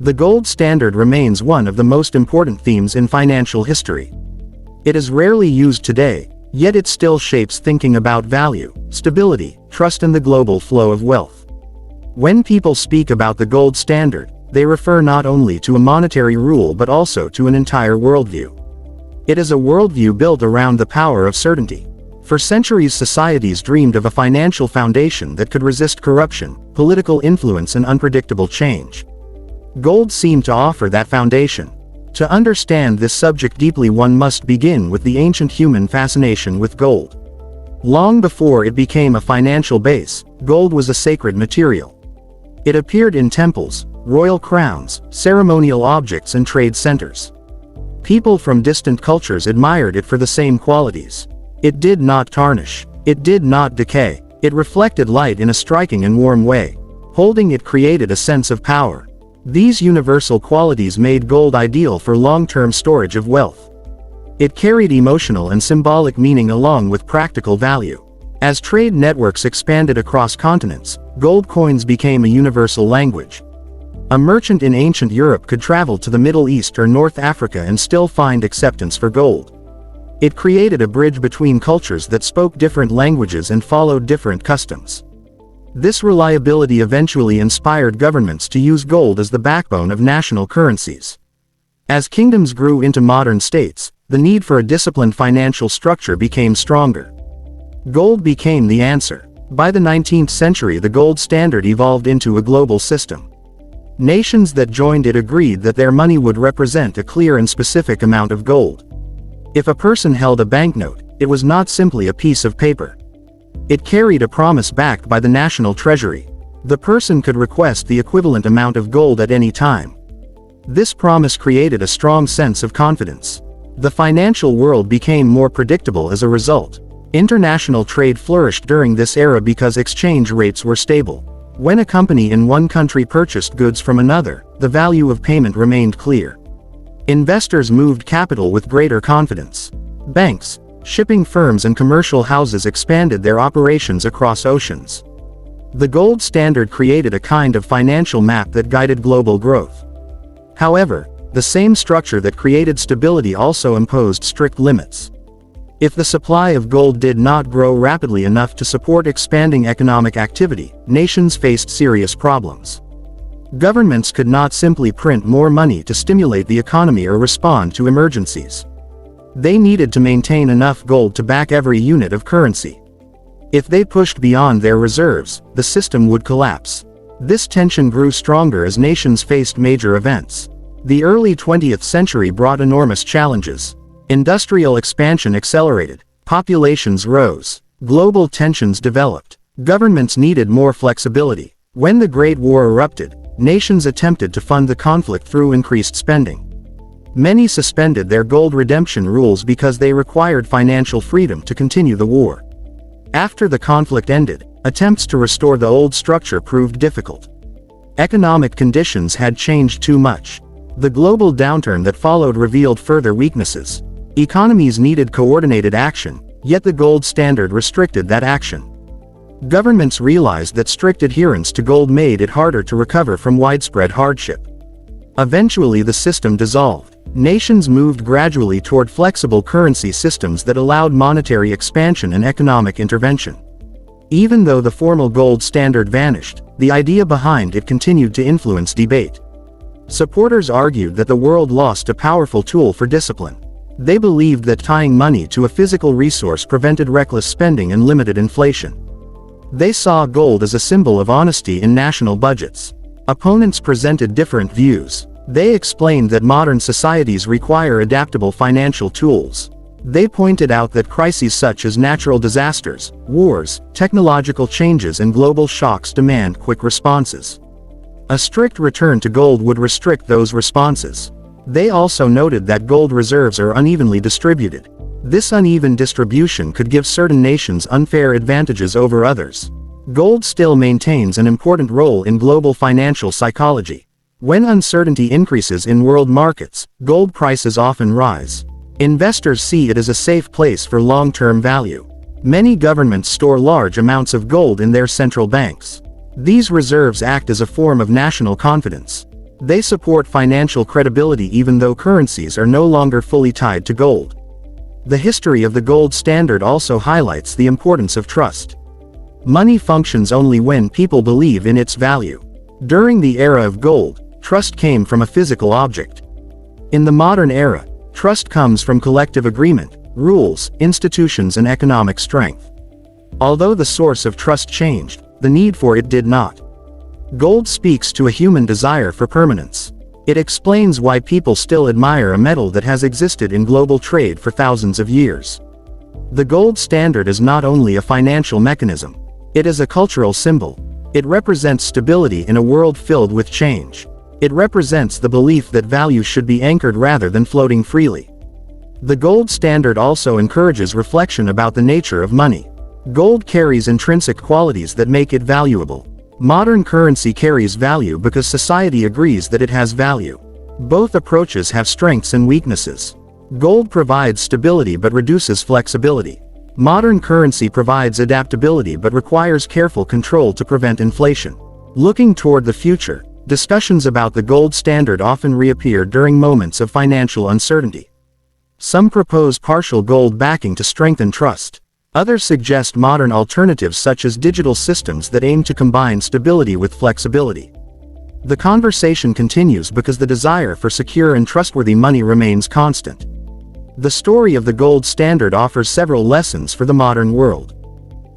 The gold standard remains one of the most important themes in financial history. It is rarely used today, yet it still shapes thinking about value, stability, trust and the global flow of wealth. When people speak about the gold standard, they refer not only to a monetary rule but also to an entire worldview. It is a worldview built around the power of certainty. For centuries, societies dreamed of a financial foundation that could resist corruption, political influence and unpredictable change. Gold seemed to offer that foundation. To understand this subject deeply, one must begin with the ancient human fascination with gold. Long before it became a financial base, gold was a sacred material. It appeared in temples, royal crowns, ceremonial objects and trade centers. People from distant cultures admired it for the same qualities. It did not tarnish. It did not decay. It reflected light in a striking and warm way. Holding it created a sense of power. These universal qualities made gold ideal for long-term storage of wealth. It carried emotional and symbolic meaning along with practical value. As trade networks expanded across continents, gold coins became a universal language. A merchant in ancient Europe could travel to the Middle East or North Africa and still find acceptance for gold. It created a bridge between cultures that spoke different languages and followed different customs. This reliability eventually inspired governments to use gold as the backbone of national currencies. As kingdoms grew into modern states, the need for a disciplined financial structure became stronger. Gold became the answer. By the 19th century, the gold standard evolved into a global system. Nations that joined it agreed that their money would represent a clear and specific amount of gold. If a person held a banknote, it was not simply a piece of paper. It carried a promise backed by the national treasury. The person could request the equivalent amount of gold at any time. This promise created a strong sense of confidence. The financial world became more predictable as a result. International trade flourished during this era because exchange rates were stable. When a company in one country purchased goods from another, the value of payment remained clear. Investors moved capital with greater confidence. Banks, shipping firms and commercial houses expanded their operations across oceans. The gold standard created a kind of financial map that guided global growth. However, the same structure that created stability also imposed strict limits. If the supply of gold did not grow rapidly enough to support expanding economic activity, nations faced serious problems. Governments could not simply print more money to stimulate the economy or respond to emergencies. They needed to maintain enough gold to back every unit of currency. If they pushed beyond their reserves, the system would collapse. This tension grew stronger as nations faced major events. The early 20th century brought enormous challenges. Industrial expansion accelerated, populations rose, global tensions developed, governments needed more flexibility. When the Great War erupted, nations attempted to fund the conflict through increased spending. Many suspended their gold redemption rules because they required financial freedom to continue the war. After the conflict ended, attempts to restore the old structure proved difficult. Economic conditions had changed too much. The global downturn that followed revealed further weaknesses. Economies needed coordinated action, yet the gold standard restricted that action. Governments realized that strict adherence to gold made it harder to recover from widespread hardship. Eventually the system dissolved. Nations moved gradually toward flexible currency systems that allowed monetary expansion and economic intervention. Even though the formal gold standard vanished, the idea behind it continued to influence debate. Supporters argued that the world lost a powerful tool for discipline. They believed that tying money to a physical resource prevented reckless spending and limited inflation. They saw gold as a symbol of honesty in national budgets. Opponents presented different views. They explained that modern societies require adaptable financial tools. They pointed out that crises such as natural disasters, wars, technological changes and global shocks demand quick responses. A strict return to gold would restrict those responses. They also noted that gold reserves are unevenly distributed. This uneven distribution could give certain nations unfair advantages over others. Gold still maintains an important role in global financial psychology. When uncertainty increases in world markets, gold prices often rise. Investors see it as a safe place for long-term value. Many governments store large amounts of gold in their central banks. These reserves act as a form of national confidence. They support financial credibility even though currencies are no longer fully tied to gold. The history of the gold standard also highlights the importance of trust. Money functions only when people believe in its value. During the era of gold, trust came from a physical object. In the modern era, trust comes from collective agreement, rules, institutions, and economic strength. Although the source of trust changed, the need for it did not. Gold speaks to a human desire for permanence. It explains why people still admire a metal that has existed in global trade for thousands of years. The gold standard is not only a financial mechanism. It is a cultural symbol. It represents stability in a world filled with change. It represents the belief that value should be anchored rather than floating freely. The gold standard also encourages reflection about the nature of money. Gold carries intrinsic qualities that make it valuable. Modern currency carries value because society agrees that it has value. Both approaches have strengths and weaknesses. Gold provides stability but reduces flexibility. Modern currency provides adaptability but requires careful control to prevent inflation. Looking toward the future, discussions about the gold standard often reappear during moments of financial uncertainty. Some propose partial gold backing to strengthen trust. Others suggest modern alternatives such as digital systems that aim to combine stability with flexibility. The conversation continues because the desire for secure and trustworthy money remains constant. The story of the gold standard offers several lessons for the modern world.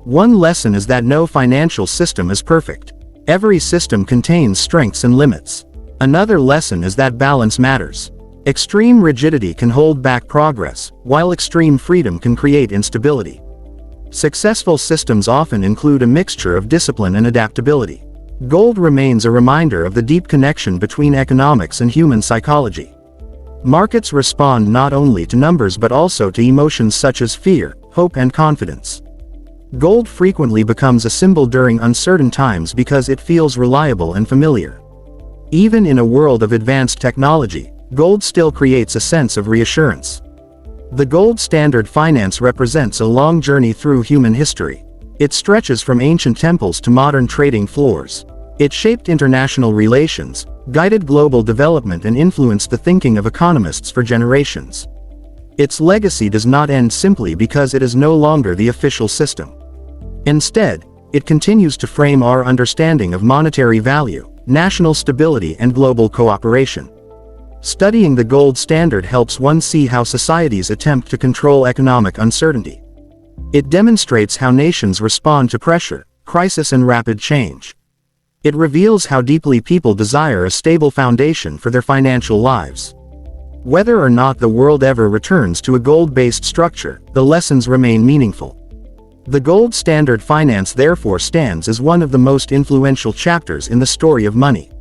One lesson is that no financial system is perfect. Every system contains strengths and limits. Another lesson is that balance matters. Extreme rigidity can hold back progress, while extreme freedom can create instability. Successful systems often include a mixture of discipline and adaptability. Gold remains a reminder of the deep connection between economics and human psychology. Markets respond not only to numbers but also to emotions such as fear, hope, and confidence. Gold frequently becomes a symbol during uncertain times because it feels reliable and familiar. Even in a world of advanced technology, gold still creates a sense of reassurance. The gold standard finance represents a long journey through human history. It stretches from ancient temples to modern trading floors. It shaped international relations, guided global development, and influenced the thinking of economists for generations. Its legacy does not end simply because it is no longer the official system. Instead, it continues to frame our understanding of monetary value, national stability, and global cooperation. Studying the gold standard helps one see how societies attempt to control economic uncertainty. It demonstrates how nations respond to pressure, crisis, and rapid change. It reveals how deeply people desire a stable foundation for their financial lives. Whether or not the world ever returns to a gold-based structure, the lessons remain meaningful. The gold standard finance therefore stands as one of the most influential chapters in the story of money.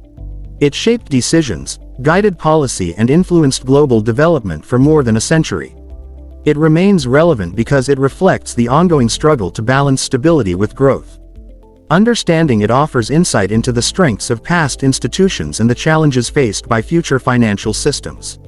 It shaped decisions, guided policy, and influenced global development for more than a century. It remains relevant because it reflects the ongoing struggle to balance stability with growth. Understanding it offers insight into the strengths of past institutions and the challenges faced by future financial systems.